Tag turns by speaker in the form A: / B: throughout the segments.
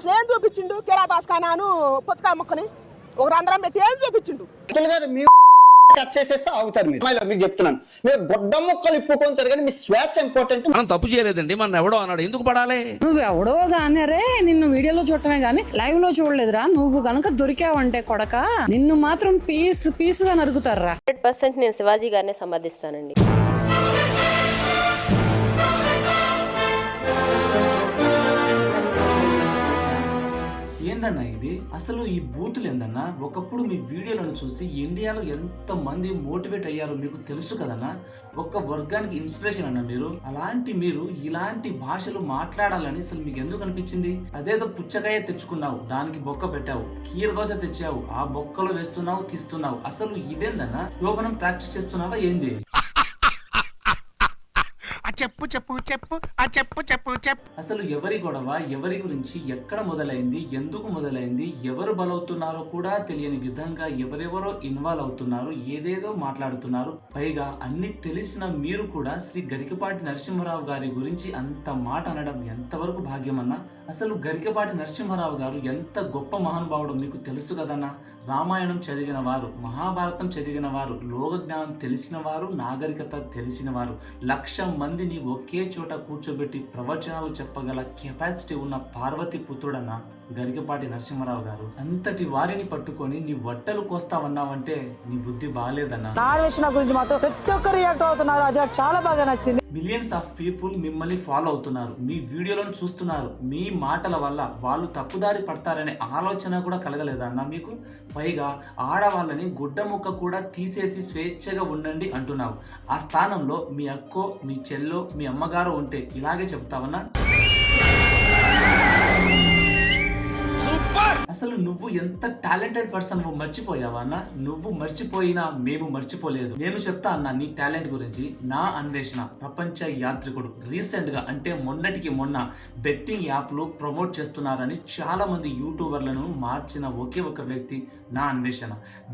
A: అసలు ఏం చూపించిండు కిరాబాస్ ఖానాను పుచ్చకాయ ముక్కని ఒక రంధ్రం పెట్టి ఏం చూపించిండు
B: కట్ చేసేస్తే అవుతారు మీరు మీకు చెప్తున్నాను. మీరు గొడ్డ ముక్కలు ఇప్పుకుంటారు కానీ మీ స్వేచ్ఛ ఇంపార్టెంట్.
C: మనం తప్పు చేయలేదండి, మన ఎవడో అన్నాడు ఎందుకు పడాలి?
D: నువ్వు ఎవడో గానే రే, నిన్ను వీడియోలో చూడటమే గానీ లైవ్ లో చూడలేదురా. నువ్వు గనక దొరికావంటే కొడక నిన్ను మాత్రం పీస్ గా నరుగుతారా.
E: 100% నేను శివాజీ గారిని సమర్థిస్తానండి.
F: ఏందన్నా ఇది అసలు ఈ బూతులు ఏందన్నా? ఒకప్పుడు మీ వీడియోలను చూసి ఇండియాలో ఎంత మంది మోటివేట్ అయ్యారో మీకు తెలుసు కదన్నా. ఒక్క వర్గానికి ఇన్స్పిరేషన్ అన్న మీరు. అలాంటి మీరు ఇలాంటి భాషలు మాట్లాడాలని అసలు మీకు ఎందుకు అనిపించింది? అదేదో పుచ్చకాయ తెచ్చుకున్నావు, దానికి బొక్క పెట్టావు, కీరదోశ తెచ్చావు, ఆ బొక్కలో వేస్తున్నావు తీస్తున్నావు. అసలు ఇదేందన్నా? శోభనం ప్రాక్టీస్ చేస్తున్నావా ఏంది?
G: చెప్పు చెప్పు చెప్పు చెప్పు చెప్పు చెప్పు.
F: అసలు ఎవరి గొడవ, ఎవరి గురించి, ఎక్కడ మొదలైంది, ఎందుకు మొదలైంది, ఎవరు బలవుతున్నారో కూడా తెలియని విధంగా ఎవరెవరో ఇన్వాల్వ్ అవుతున్నారు, ఏదేదో మాట్లాడుతున్నారు. పైగా అన్ని తెలిసిన మీరు కూడా శ్రీ గరికపాటి నరసింహారావు గారి గురించి అంత మాట అనడం ఎంతవరకు భాగ్యమన్నా? అసలు గరికపాటి నరసింహారావు గారు ఎంత గొప్ప మహానుభావుడు మీకు తెలుసు కదన్నా. రామాయణం చదివిన వారు, మహాభారతం చదివిన వారు, లోక జ్ఞానం తెలిసిన వారు, నాగరికత తెలిసిన వారు, 1,00,000 మందిని ఒకే చోట కూర్చోబెట్టి ప్రవచనాలు చెప్పగల కెపాసిటీ ఉన్న పార్వతి పుత్రుడన్న గరికపాటి నరసింహారావు గారు. అంతటి వారిని పట్టుకొని నీ వట్టలు కోస్తావన్నావంటే నీ బుద్ధి బాగాలేదన్నా.
D: గురించి మాత్రం ప్రతి ఒక్కరు రియాక్ట్ అవుతున్నారు, అది చాలా బాగా నచ్చింది.
F: మిలియన్స్ ఆఫ్ పీపుల్ మిమ్మల్ని ఫాలో అవుతున్నారు, మీ వీడియోలను చూస్తున్నారు. మీ మాటల వల్ల వాళ్ళు తప్పుదారి పడతారనే ఆలోచన కూడా కలగలేదన్నా మీకు? పైగా ఆడవాళ్ళని గుడ్డ ముక్క కూడా తీసేసి స్వేచ్ఛగా ఉండండి అంటున్నావు. ఆ స్థానంలో మీ అక్కో, మీ చెల్లో, మీ అమ్మగారు ఉంటే ఇలాగే చెప్తావన్నా? అసలు నువ్వు ఎంత టాలెంటెడ్ పర్సన్ నువ్వు మర్చిపోయావా అన్న? నువ్వు మర్చిపోయినా మేము మర్చిపోలేదు. నేను చెప్తా అన్న నీ టాలెంట్ గురించి. నా అన్వేషణ ప్రపంచ యాత్రికుడు రీసెంట్ గా అంటే మొన్నటికి మొన్న బెట్టింగ్ యాప్లు ప్రమోట్ చేస్తున్నారని చాలా మంది యూట్యూబర్లను మార్చిన ఒకే ఒక వ్యక్తి నా అన్వేషణ.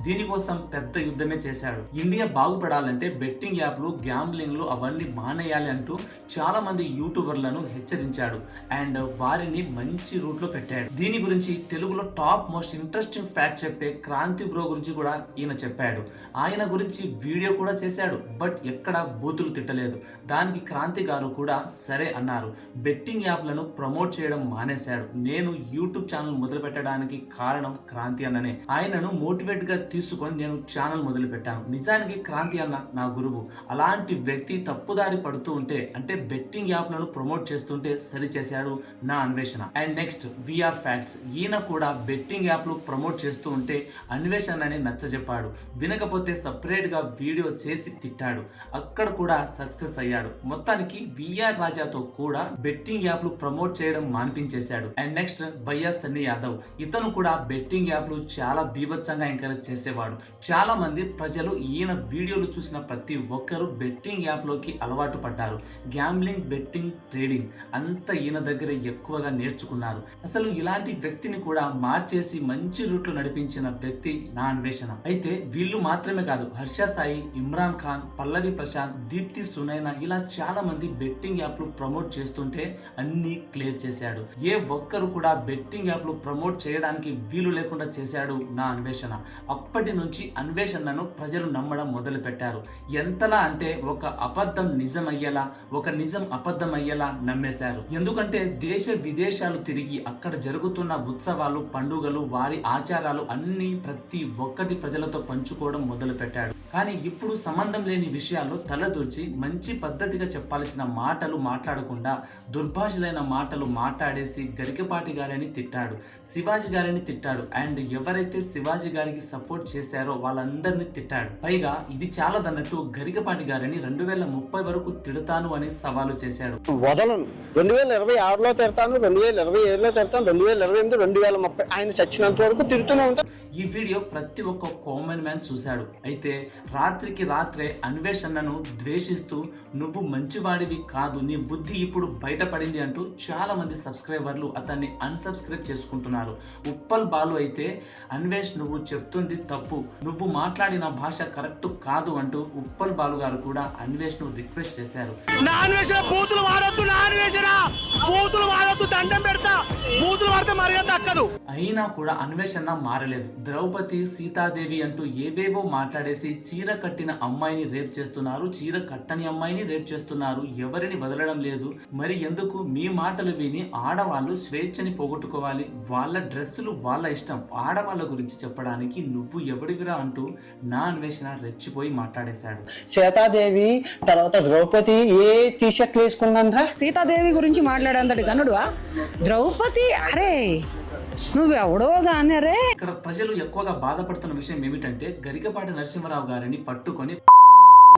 F: దీనికోసం పెద్ద యుద్ధమే చేశాడు. ఇండియా బాగుపడాలంటే బెట్టింగ్ యాప్లు, గ్యాంబ్లింగ్లు అవన్నీ మానేయాలి అంటూ చాలా మంది యూట్యూబర్లను హెచ్చరించాడు అండ్ వారిని మంచి రూట్ లో పెట్టాడు. దీని గురించి తెలుగులో టాప్ మోస్ట్ ఇంట్రెస్టింగ్ ఫ్యాక్ట్ చెప్పే క్రాంతి బ్రో గురించి కూడా ఈయన చెప్పాడు. ఆయన గురించి వీడియో కూడా చేశాడు, బట్ ఎక్కడ బూతులు తిట్టలేదు. దానికి క్రాంతి గారు కూడా సరే అన్నారు. బెట్టింగ్ యాప్లను ప్రమోట్ చేయడం మానేశాడు. నేను యూట్యూబ్ ఛానల్ మొదలు పెట్టడానికి కారణం క్రాంతి అన్ననే. ఆయనను మోటివేట్ గా తీసుకొని నేను ఛానల్ మొదలు పెట్టాను. నిజానికి క్రాంతి అన్న నా గురువు. అలాంటి వ్యక్తి తప్పుదారి పడుతూ ఉంటే అంటే బెట్టింగ్ యాప్లను ప్రమోట్ చేస్తుంటే సరి చేశాడు Naa Anveshana. And next VR facts. ఈయన కూడా బెట్టింగ్ యాప్లు ప్రమోట్ చేస్తూ ఉంటే అన్వేషణ అని నచ్చజెప్పాడు. వినకపోతే సపరేట్ గా వీడియో చేసి తిట్టాడు. అక్కడ కూడా సక్సెస్ అయ్యాడు. మొత్తానికి విఆర్ రాజాతో కూడా బెట్టింగ్ యాప్లు ప్రమోట్ చేయడం మాన్పించేశాడు. అండ్ నెక్స్ట్ భయ్యా సన్నీ యాదవ్. ఇతను కూడా బెట్టింగ్ యాప్లు చాలా బీభత్సంగా ఎంకరేజ్ చేసేవాడు. చాలా మంది ప్రజలు ఈయన వీడియోలు చూసిన ప్రతి ఒక్కరు బెట్టింగ్ యాప్ లోకి అలవాటు పడ్డారు. గ్యాంబ్లింగ్, బెట్టింగ్, ట్రేడింగ్ అంతా ఈయన దగ్గర ఎక్కువగా నేర్చుకున్నారు. అసలు ఇలాంటి వ్యక్తిని కూడా మార్చేసి మంచి రూట్లో నడిపించిన వ్యక్తి నా అన్వేషణ. అయితే వీళ్ళు మాత్రమే కాదు, హర్ష సాయి, ఇమ్రాన్ ఖాన్, పల్లవి ప్రశాంత్, దీప్తి సునైనా ఇలా చాలా మంది బెట్టింగ్ యాప్లు ప్రమోట్ చేస్తుంటే అన్ని క్లియర్ చేశాడు. ఏ ఒక్కరు కూడా బెట్టింగ్ యాప్లు ప్రమోట్ చేయడానికి వీలు లేకుండా చేశాడు నా అన్వేషణ. అప్పటి నుంచి అన్వేషణను ప్రజలు నమ్మడం మొదలు పెట్టారు. ఎంతలా అంటే ఒక అబద్ధం నిజం అయ్యేలా, ఒక నిజం అబద్ధం అయ్యేలా నమ్మేశారు. ఎందుకంటే దేశ విదేశాలు తిరిగి అక్కడ జరుగుతున్న ఉత్సవాలు, పండుగలు, వారి ఆచారాలు అన్ని ప్రతి ఒక్కటి ప్రజలతో పంచుకోవడం మొదలు పెట్టాడు. కానీ ఇప్పుడు సంబంధం లేని విషయాల్లో తలదూర్చి మంచి పద్ధతిగా చెప్పాల్సిన మాటలు మాట్లాడకుండా దుర్భాషలైన మాటలు మాట్లాడేసి గరికపాటి గారిని తిట్టాడు, శివాజీ గారిని తిట్టాడు అండ్ ఎవరైతే శివాజీ గారికి సపోర్ట్ చేశారో వాళ్ళందరినీ తిట్టాడు. పైగా ఇది చాలదన్నట్టు గరికపాటి గారిని 2030 వరకు తిడతాను అని సవాలు చేశాడు.
B: వదలను, 2026లో తిడతాను, 2027లో తిడతాను, 2028, 2030 ఆయన చచ్చినంత వరకు తిడుతూనే ఉంటాను.
F: ఈ వీడియో ప్రతి ఒక్క కామన్ మ్యాన్ చూశాడు. అయితే రాత్రికి రాత్రే అన్వేషణను ద్వేషిస్తూ నువ్వు మంచివాడివి కాదు, నీ బుద్ధి ఇప్పుడు బయటపడింది అంటూ చాలా మంది సబ్స్క్రైబర్లు అతన్ని అన్సబ్స్క్రైబ్ చేసుకుంటున్నారు. ఉప్పల్ బాలు అయితే అన్వేష్ నువ్వు చెప్తుంది తప్పు, నువ్వు మాట్లాడిన భాష కరెక్ట్ కాదు అంటూ ఉప్పల్ బాలు గారు కూడా అన్వేష్ ను రిక్వెస్ట్ చేశారు. అయినా కూడా అన్వేషణ మారలేదు. ద్రౌపది, సీతాదేవి అంటూ ఏవేవో మాట్లాడేసి చీర కట్టిన అమ్మాయిని రేప్ చేస్తున్నారు, చీర కట్టని అమ్మాయిని రేప్ చేస్తున్నారు, ఎవరిని వదలడం లేదు. మరి ఎందుకు మీ మాటలు విని ఆడవాళ్ళు స్వేచ్ఛని పోగొట్టుకోవాలి? వాళ్ళ డ్రెస్సులు వాళ్ళ ఇష్టం, ఆడవాళ్ళ గురించి చెప్పడానికి నువ్వు ఎవడివిరా అంటూ నా అన్వేషణ రెచ్చిపోయి మాట్లాడేశాడు.
B: సీతాదేవి తర్వాత ద్రౌపది ఏ టీషర్ట్లు వేసుకున్నాంద్రా?
D: సీతాదేవి గురించి మాట్లాడేంతటి గనుడువా? ద్రౌపది అరే నువ్వెవడో గానే.
F: ఇక్కడ ప్రజలు ఎక్కువగా బాధపడుతున్న విషయం ఏమిటంటే గరికపాటి నరసింహారావు గారిని పట్టుకొని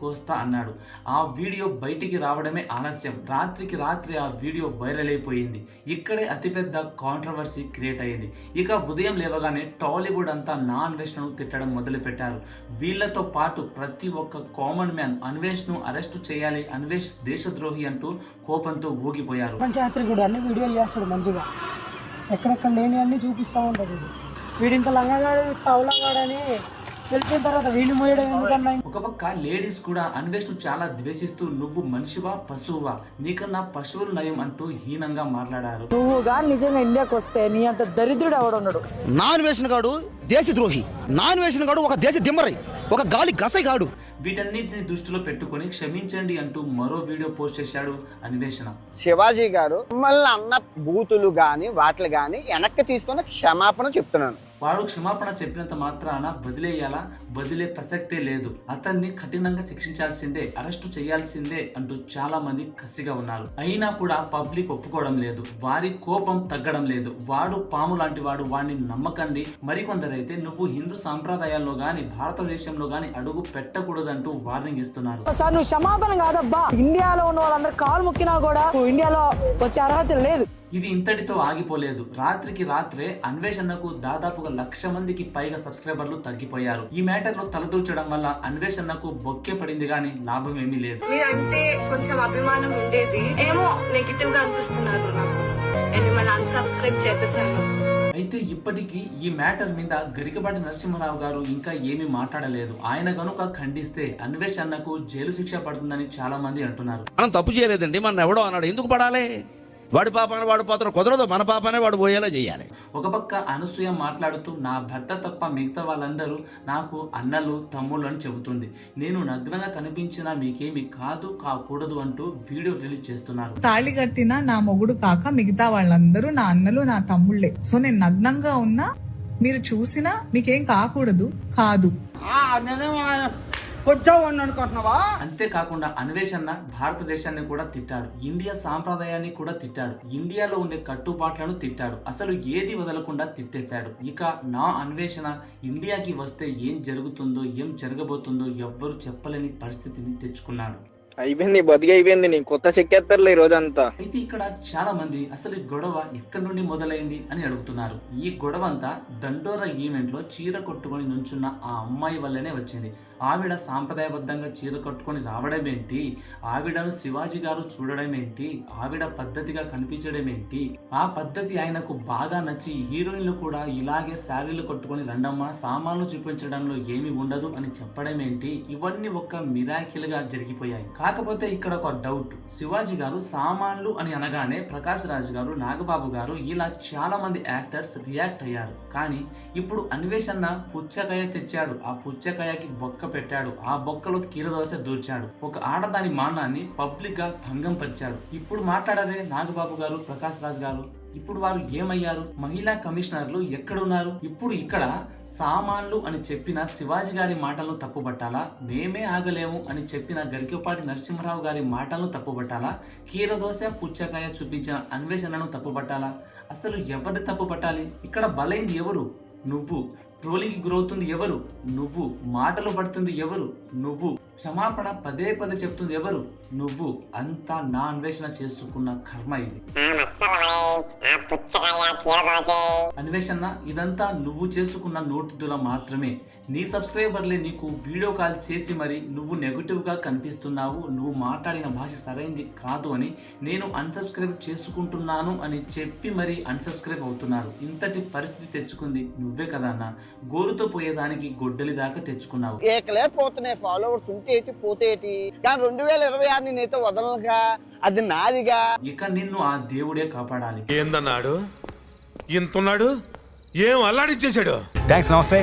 F: కోస్తా అన్నాడు. ఆ వీడియో బయటికి రావడమే ఆలస్యం. రాత్రికి రాత్రి ఆ వీడియో వైరల్ అయిపోయింది. ఇక్కడే అతిపెద్ద కాంట్రవర్సీ క్రియేట్ అయ్యింది. ఇక ఉదయం లేవగానే టాలీవుడ్ అంతా నా అన్వేషణను తిట్టడం మొదలు పెట్టారు. వీళ్లతో పాటు ప్రతి ఒక్క కామన్ మ్యాన్ అన్వేష్ ను అరెస్ట్ చేయాలి, అన్వేష్ దేశద్రోహి అంటూ కోపంతో ఊగిపోయారు.
H: పంచాయతీ అన్ని వీడియోలు చేస్తాడు మంచిగా, ఎక్కడెక్కడ లేని అన్ని చూపిస్తూ ఉంటాడు. వీడింత లంగగాడు తవలంగాడని తెలిసిన తర్వాత వీళ్ళు మోయడం ఎందుకన్నా.
F: ఒక పక్క లేడీస్ కూడా అన్వేష్ ను చాలా ద్వేషిస్తూ నువ్వు మనిషివా పశువువా, నీకన్నా పశువులు నయం అంటూ హీనంగా మాట్లాడారు.
H: నువ్వు గాని నిజంగా ఇండియాకి వస్తే నీ అంత దరిద్రుడు ఎవడున్నాడు?
I: నాన్ వేషన్ గాడు దేశద్రోహి, నాన్ వేషన్ గాడు ఒక దేశ దిమ్మరై, ఒక గాలి గసై గాడు.
F: వీటన్నిటిని దృష్టిలో పెట్టుకొని క్షమించండి అంటూ మరో వీడియో పోస్ట్ చేశాడు అన్వేషణ.
B: శివాజీ గారు మళ్ళీ అన్న బూతులు గాని వాటిలు గాని వెనక్కి తీసుకొని క్షమాపణ చెప్తున్నాను.
F: వాడు క్షమాపణ చెప్పినంత మాత్రాన వదిలేయాలా? వదిలే ప్రసక్తే లేదు. అతన్ని కఠినంగా శిక్షించాల్సిందే, అరెస్టు చేయాల్సిందే అంటూ చాలా మంది కసిగా ఉన్నారు. అయినా కూడా పబ్లిక్ ఒప్పుకోవడం లేదు, వారి కోపం తగ్గడం లేదు. వాడు పాము లాంటి వాడు, వాడిని నమ్మకండి. మరికొందరైతే నువ్వు హిందూ సాంప్రదాయాల్లో గాని భారతదేశంలో గాని అడుగు పెట్టకూడదంటూ వార్నింగ్ ఇస్తున్నారు.
H: సార్ నువ్వు క్షమాపణ కాదబ్బా, ఇండియాలో ఉన్న వాళ్ళందరూ కాలు మొక్కినా కూడా ఇండియాలో వచ్చే అర్హత లేదు.
F: ఇది ఇంతటితో ఆగిపోలేదు. రాత్రికి రాత్రే అన్వేషణకు దాదాపుగా 1,00,000 మందికి పైగా సబ్స్క్రైబర్లు తగ్గిపోయారు. ఈ మ్యాటర్ లో తలదూర్చడం వల్ల అన్వేషణకు బొక్కే పడింది గానీ లాభం ఏమీ లేదు.
J: అంటే కొంచెం అభిమానం ఉండేది, ఏమో నెగిటివ్ గా అనిపిస్తున్నారు నాకు, మిమ్మల్ని అన్సబ్స్క్రైబ్ చేసేసాను.
F: అయితే ఇప్పటికీ ఈ మ్యాటర్ మీద గరికపాటి నరసింహారావు గారు ఇంకా ఏమీ మాట్లాడలేదు. ఆయన గనుక ఖండిస్తే అన్వేష్ అన్నకు జైలు శిక్ష పడుతుందని చాలా మంది అంటున్నారు.
C: మనం తప్పు చేయలేదండి, మన ఎవడో అన్నాడు, ఎందుకు పడాలి? వాడి పాపాన్ని వాడు పోతారు, కుదరదు, మన పాపానే వాడు పోయేలా చేయాలి.
F: ఒక పక్క అనసూయ మాట్లాడుతూ నా భర్త తప్ప మిగతా వాళ్ళందరూ నాకు అన్నలు తమ్ముళ్ళు అని చెబుతుంది. నేను నగ్నంగా కనిపించినా మీకేమి కాకూడదు అంటూ వీడియో రిలీజ్ చేస్తున్నారు.
K: తాళి కట్టిన నా మొగుడు కాక మిగతా వాళ్ళందరూ నా అన్నలు నా తమ్ముళ్లే. సో నేను నగ్నంగా ఉన్నా మీరు చూసినా మీకేం కాకూడదు కాదు.
F: అంతేకాకుండా అన్వేషణ భారతదేశాన్ని కూడా తిట్టాడు, ఇండియా సాంప్రదాయాన్ని కూడా తిట్టాడు, ఇండియాలో ఉండే కట్టుబాట్లను తిట్టాడు, అసలు ఏది వదలకుండా తిట్టేశాడు. ఇక నా అన్వేషణ ఇండియాకి వస్తే ఏం జరుగుతుందో ఏం జరగబోతుందో ఎవ్వరు చెప్పలేని పరిస్థితిని తెచ్చుకున్నాడు.
L: అయిపోయింది, బతికి అయిపోయింది, నీ కొత్త చెక్కేస్తారులే ఈ రోజంతా.
F: అయితే ఇక్కడ చాలా మంది అసలు ఈ గొడవ ఎక్కడి నుండి మొదలైంది అని అడుగుతున్నారు. ఈ గొడవ అంతా దండోరా ఈవెంట్ లో చీర కొట్టుకొని నుంచున్న ఆ అమ్మాయి వల్లనే వచ్చింది. ఆవిడ సాంప్రదాయబద్ధంగా చీర కట్టుకొని రావడం ఏంటి, ఆవిడను శివాజీ గారు చూడడం ఏంటి, ఆవిడ పద్ధతిగా కనిపించడం ఏంటి, ఆ పద్ధతి ఆయనకు బాగా నచ్చి హీరోయిన్లు కూడా ఇలాగే శారీలు కట్టుకొని రండమ్మా, సామాన్లు చూపించడంలో ఏమి ఉండదు అని చెప్పడం ఏంటి, ఇవన్నీ ఒక మిరాకిల్ గా జరిగిపోయాయి. కాకపోతే ఇక్కడ ఒక డౌట్, శివాజీ గారు సామాన్లు అని అనగానే ప్రకాష్ రాజ్ గారు, నాగబాబు గారు ఇలా చాలా మంది యాక్టర్స్ రియాక్ట్ అయ్యారు. కానీ ఇప్పుడు అన్వేషణ పుచ్చకాయ తెచ్చాడు, ఆ పుచ్చకాయకి బొక్క పెట్టాడు, ఆ బొక్కలో కీరదోస దూర్చాడు, ఒక ఆడదాని మానాన్ని పబ్లిక్ గా భంగం పరిచాడు. ఇప్పుడు మాట్లాడరే నాగబాబు గారు, ప్రకాష్ రాజ్ గారు, ఇప్పుడు వారు ఏమయ్యారు? మహిళా కమిషనర్లు ఎక్కడున్నారు? ఇప్పుడు ఇక్కడ సామాన్లు అని చెప్పిన శివాజీ గారి మాటలను తప్పుబట్టాలా, మేమే ఆగలేము అని చెప్పిన గరికపాటి నరసింహారావు గారి మాటలను తప్పుబట్టాలా, కీరదోస పుచ్చకాయ చూపించిన అన్వేషణను తప్పుబట్టాలా? అసలు ఎవరిని తప్పుబట్టాలి? ఇక్కడ బలైంది ఎవరు? నువ్వు. ట్రోలింగ్ కి గురవుతుంది ఎవరు? నువ్వు. మాటలు పడుతుంది ఎవరు? నువ్వు. క్షమాపణ పదే పదే చెప్తుంది ఎవరు? నువ్వు. అంతా నా అన్వేషణ చేసుకున్న కర్మ ఇది. అన్వేషణ ఇదంతా నువ్వు చేసుకున్న నోటిదుల మాత్రమే. నీ సబ్స్క్రైబర్లే నీకు వీడియో కాల్ చేసి మరి నువ్వు నెగటివ్ గా కనిపిస్తున్నావు, నువ్వు మాట్లాడిన భాష సరైంది కాదు అని నేను అన్సబ్స్క్రైబ్ చేసుకుంటున్నాను అని చెప్పి మరి అన్సబ్స్క్రైబ్ అవుతున్నారు. ఇంతటి పరిస్థితి తెచ్చుకుంది నువ్వే కదా అన్న. గోరుతో పోయేదానికి గొడ్డలి దాకా తెచ్చుకున్నావు.
B: ఏకలే పోతున్నాయి ఫాలోవర్స్ ఉంటే ఏంటి పోతే ఏంటి, కానీ 2026 నేనైతే వదలనుగా, అది నాదిగా.
F: ఇక నిన్ను ఆ దేవుడే కాపాడాలి.
G: ఏందన్నాడు ఇంతున్నాడు, ఏం అల్లాడిచ్చేసాడు.
I: థ్యాంక్స్, నమస్తే.